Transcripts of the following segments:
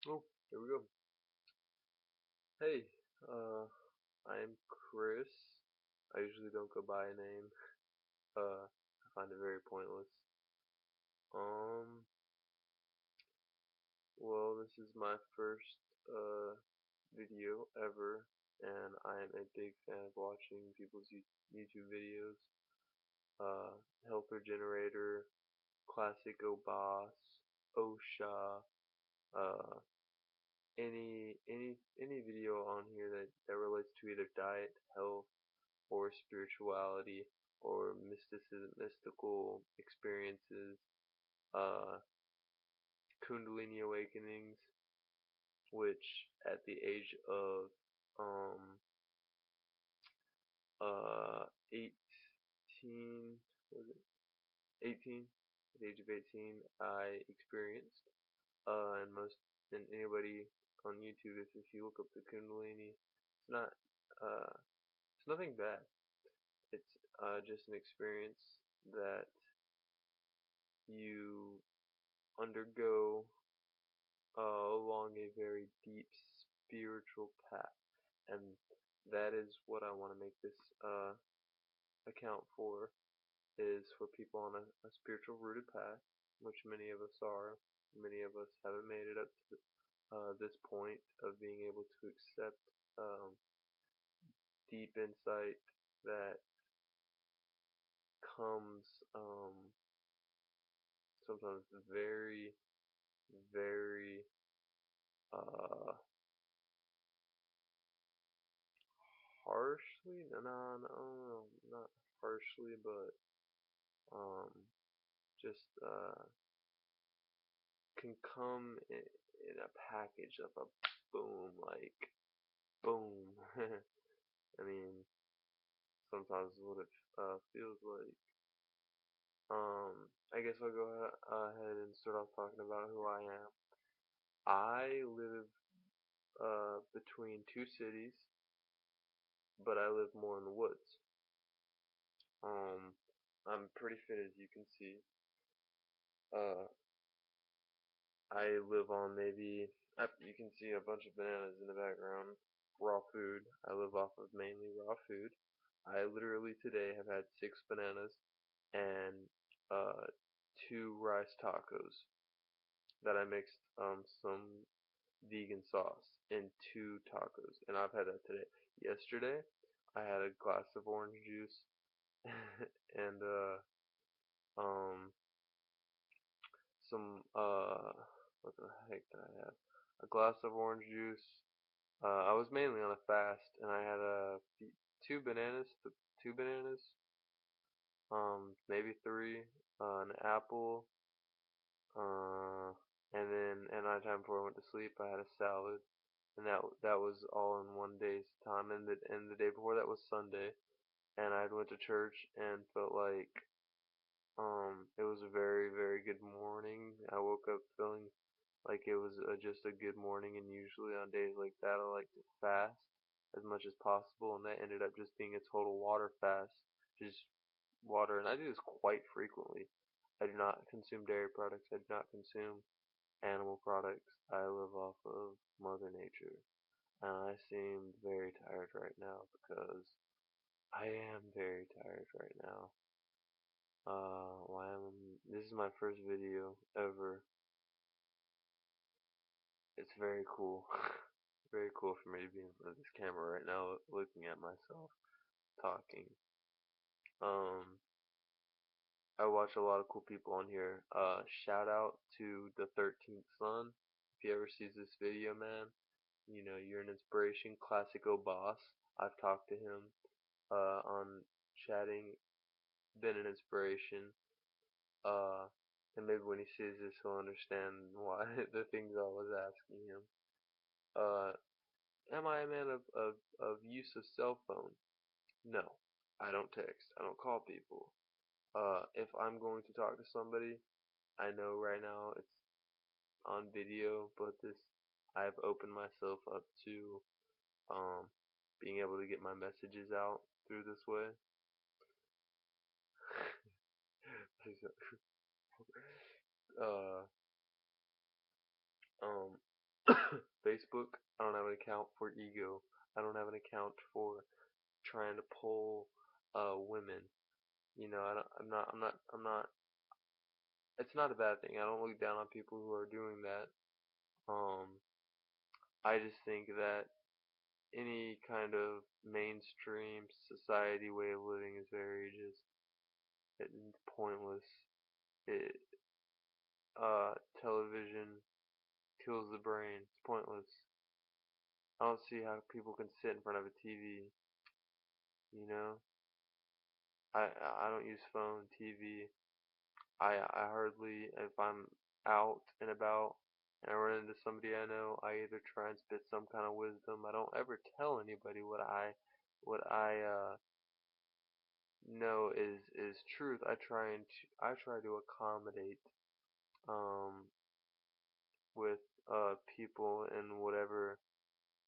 Oh, here we go. Hey, I'm Chris. I usually don't go by a name. I find it very pointless. Um, well, this is my first, video ever, and I am a big fan of watching people's YouTube videos. Uh, Helper Generator, Classic O Boss, OSHA, uh, any video on here that relates to either diet, health, or spirituality or mystical experiences, uh, Kundalini awakenings, which at the age of um, uh, 18, was it 18? At the age of 18, I experienced, and anybody on YouTube, if you look up the Kundalini, it's not, uh, it's nothing bad. It's just an experience that you undergo along a very deep spiritual path, and that is what I want to make this account for. Is for people on a spiritual rooted path, which many of us are. Many of us haven't made it up to this point of being able to accept deep insight that comes sometimes very, very uh, harshly. No, not harshly, but um, just can come in a package of a boom, like boom. I mean, sometimes what it feels like. I guess I'll go ahead and start off talking about who I am. I live between two cities, but I live more in the woods. Um, I'm pretty fit as you can see. Uh, I live on you can see a bunch of bananas in the background. Raw food. I live off of mainly raw food. I literally today have had 6 bananas and uh, 2 rice tacos that I mixed some vegan sauce in 2 tacos, and I've had that today. Yesterday, I had a glass of orange juice and um some what the heck did I have? A glass of orange juice. I was mainly on a fast, and I had 2 bananas, 2 bananas, maybe three, an apple, uh, and then at night time before I went to sleep, I had a salad, and that was all in one day's time. And the day before that was Sunday, and I went to church and felt like it was a very, very good morning. I woke up feeling like it was just a good morning, and usually on days like that, I like to fast as much as possible, and that ended up just being a total water fast, just water. And I do this quite frequently. I do not consume dairy products. I do not consume animal products. I live off of Mother Nature, and I seem very tired right now because I am very tired right now. Why am This is my first video ever. It's very cool. Very cool for me to be in front of this camera right now, looking at myself talking. Um, I watch a lot of cool people on here. Shout out to the 13th Son. If he ever sees this video, man, you know you're an inspiration. Classico boss. I've talked to him on chatting. Been an inspiration. Uh, and maybe when he sees this, he'll understand why the things I was asking him. Uh, am I a man of use of cell phone? No, I don't text. I don't call people. If I'm going to talk to somebody, I know right now it's on video, but I've opened myself up to um, being able to get my messages out through this way. uh, um, Facebook, I don't have an account for ego. I don't have an account for trying to pull women. You know, I'm not. It's not a bad thing. I don't look down on people who are doing that. Um, I just think that any kind of mainstream society way of living is very just it's pointless. It television kills the brain. It's pointless. I don't see how people can sit in front of a TV. You know, I don't use phone, TV. I hardly if I'm out and about and I run into somebody I know, I either try and spit some kind of wisdom. I don't ever tell anybody what I know is truth. I try to accommodate um with people in whatever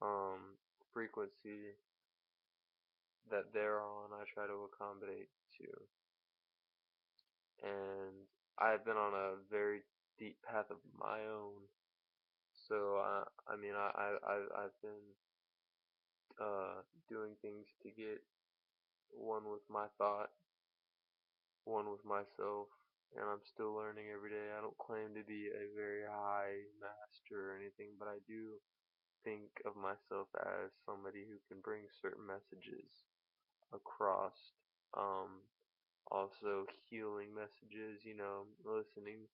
um frequency that they're on. I try to accommodate to. And I've been on a very deep path of my own. So I mean I've been doing things to get one with my thought, one with myself, and I'm still learning every day. I don't claim to be a very high master or anything, but I do think of myself as somebody who can bring certain messages across. Um, Also healing messages, you know, listening.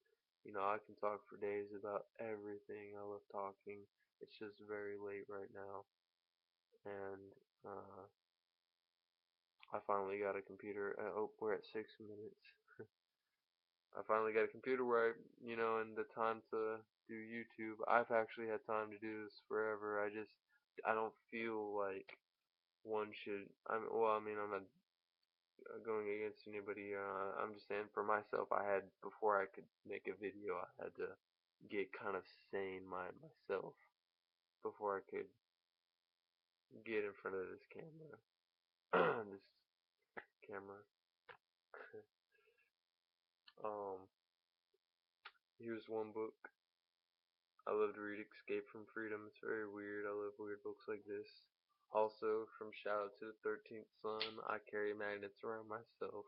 You know, I can talk for days about everything. I love talking. It's just very late right now, and uh, I finally got a computer. Oh, we're at 6 minutes. I finally got a computer where and the time to do YouTube. I've actually had time to do this forever. I don't feel like one should. I mean, I'm not going against anybody. I'm just saying for myself, I had before I could make a video, I had to get kind of sane myself before I could get in front of this camera. This camera. um, Here's one book I love to read, Escape from Freedom. It's very weird. I love weird books like this. Also, from Shout Out to the 13th Son, I carry magnets around myself,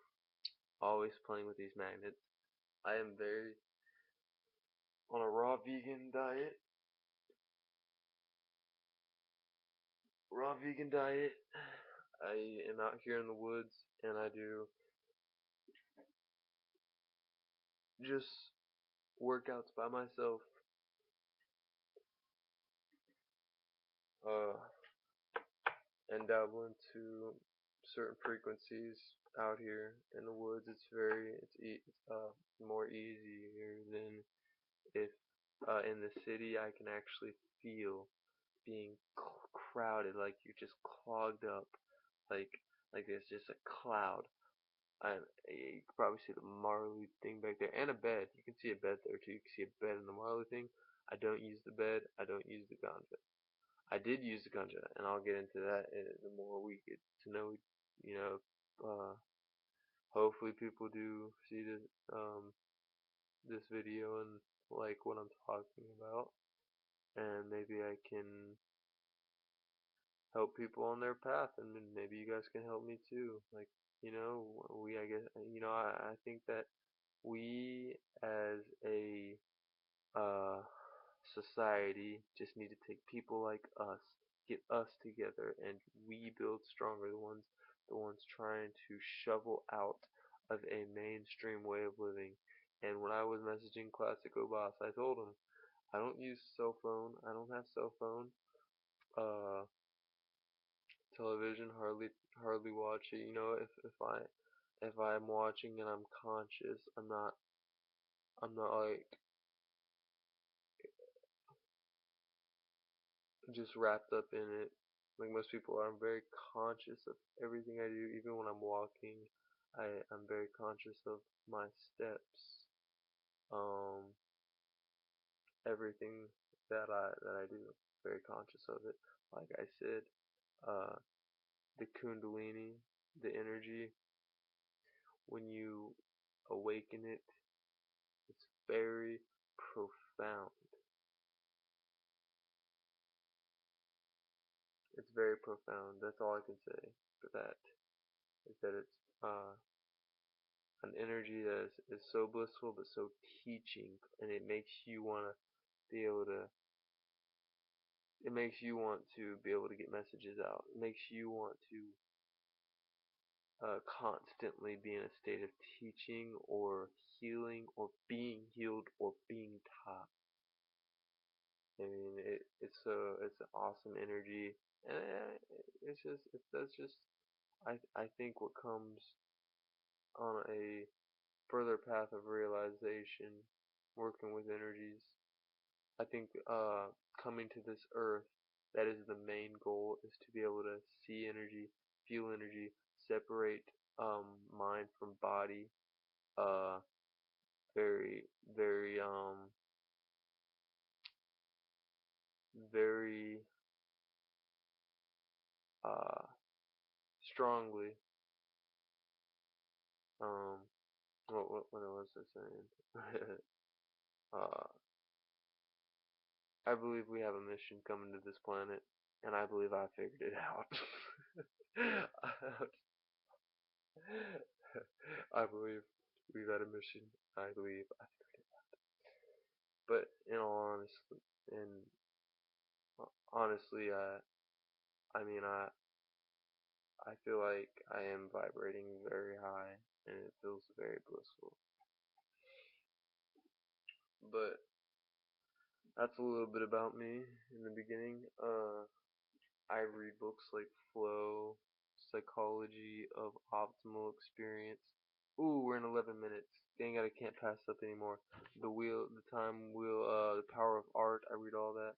always playing with these magnets. I am very on a raw vegan diet. Raw vegan diet. I am out here in the woods and I do just workouts by myself. Uh, and dabble into certain frequencies out here in the woods. It's more easier than if in the city I can actually feel being crowded, like you're just clogged up, like like there's just a cloud. You can probably see the Marley thing back there, and a bed. You can see a bed there too. You can see a bed in the Marley thing. I don't use the bed. I don't use the ganja. I did use the ganja, and I'll get into that the more we get to know. You know, hopefully people do see this video and like what I'm talking about, and maybe I can help people on their path, and then maybe you guys can help me too. Like, I guess, I think that we as a uh, society just need to take people like us, get us together, and we build stronger. The ones trying to shovel out of a mainstream way of living. And when I was messaging Classic Boss, I told him I don't use cell phone. I don't have cell phone. Uh, Television hardly watch it. If I'm watching and I'm conscious, I'm not like just wrapped up in it like most people are. I'm very conscious of everything I do, even when I'm walking. I'm very conscious of my steps, um, everything that I do. Very conscious of it. Like I said, uh, the Kundalini, the energy, when you awaken it, it's very profound. it's very profound. That's all I can say for that. Is that it's an energy that is so blissful but so teaching, and it makes you want to be able to. It makes you want to be able to get messages out. It makes you want to constantly be in a state of teaching or healing or being healed or being taught. I mean, it's an awesome energy, and that's just I think what comes on a further path of realization, working with energies. I think coming to this earth, that is the main goal, is to be able to see energy, feel energy, separate mind from body, uh, very, very, very uh, strongly. Um, what was I saying? uh, I believe we have a mission coming to this planet, and I believe I figured it out. I believe we've had a mission. I believe I figured it out. But in all honesty, in honestly, I mean, I feel like I am vibrating very high, and it feels very blissful. But that's a little bit about me in the beginning. I read books like Flow, Psychology of Optimal Experience. Ooh, we're in 11 minutes. Dang it, I can't pass up anymore. The Time Wheel, The Power of Art. I read all that.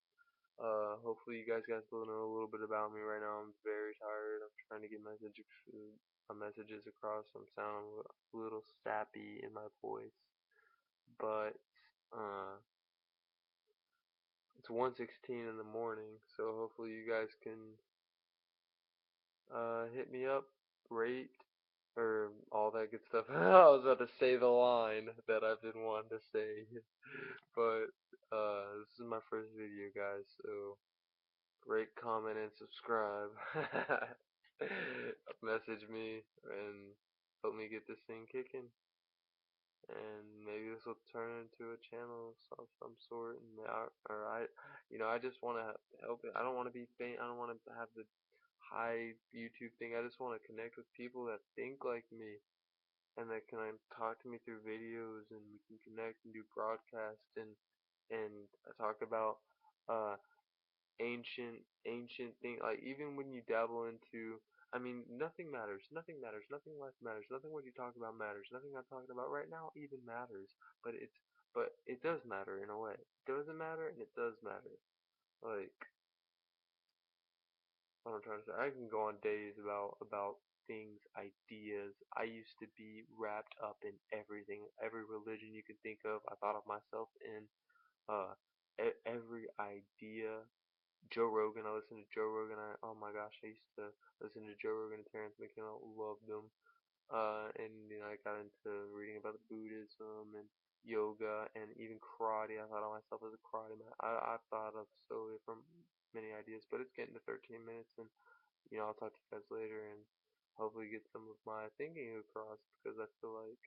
Hopefully you guys will know a little bit about me right now. I'm very tired. I'm trying to get my messages across. I'm sounding a little sappy in my voice, but uh, it's 1:16 in the morning, so hopefully you guys can hit me up, rate, or all that good stuff. I was about to say the line that I've been wanting to say, but this is my first video, guys, so rate, comment, and subscribe. Message me and help me get this thing kicking. And maybe this will turn into a channel of some sort. And I just want to help it. I don't want to be famous. I don't want to have the high YouTube thing. I just want to connect with people that think like me and that can talk to me through videos, and we can connect and do broadcasts and talk about uh ancient thing, like even when you dabble into, I mean, nothing matters, nothing life matters, nothing what you talk about matters, nothing I'm talking about right now even matters, but it does matter in a way. It doesn't matter and it does matter. Like, what I'm trying to say, I can go on days about things, ideas. I used to be wrapped up in everything, every religion you can think of. I thought of myself in uh every idea. Joe Rogan, I listen to Joe Rogan. Oh my gosh, I used to listen to Joe Rogan and Terrence McKenna, loved them. And I got into reading about Buddhism and yoga and even karate. I thought of myself as a karate man. I've thought of so different many ideas, but it's getting to 13 minutes, and I'll talk to you guys later and hopefully get some of my thinking across, because I feel like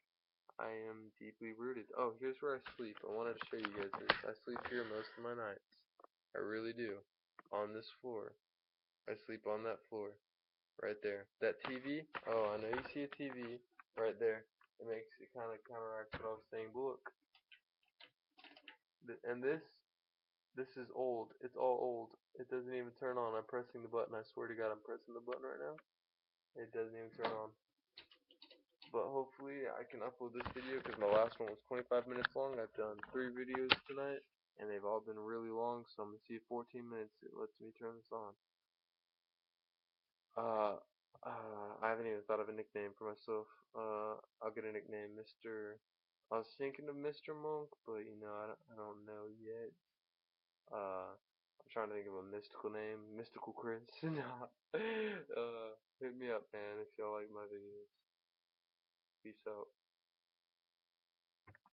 I am deeply rooted. Oh, here's where I sleep. I wanted to show you guys this. I sleep here most of my nights. I really do. On this floor. I sleep on that floor. Right there. That TV? Oh, I know you see a TV right there. It kind of counteracts what I was saying. But look, and this is old. It's all old. It doesn't even turn on. I'm pressing the button. I swear to God, I'm pressing the button right now. It doesn't even turn on. But hopefully I can upload this video, because my last one was 25 minutes long. I've done 3 videos tonight, and they've all been really long, so I'm going to see if 14 minutes it lets me turn this on. Uh, I haven't even thought of a nickname for myself. I'll get a nickname, Mr. I was thinking of Mr. Monk, but I don't know yet. I'm trying to think of a mystical name, Mystical Chris. Hit me up, man, if y'all like my videos. Peace out.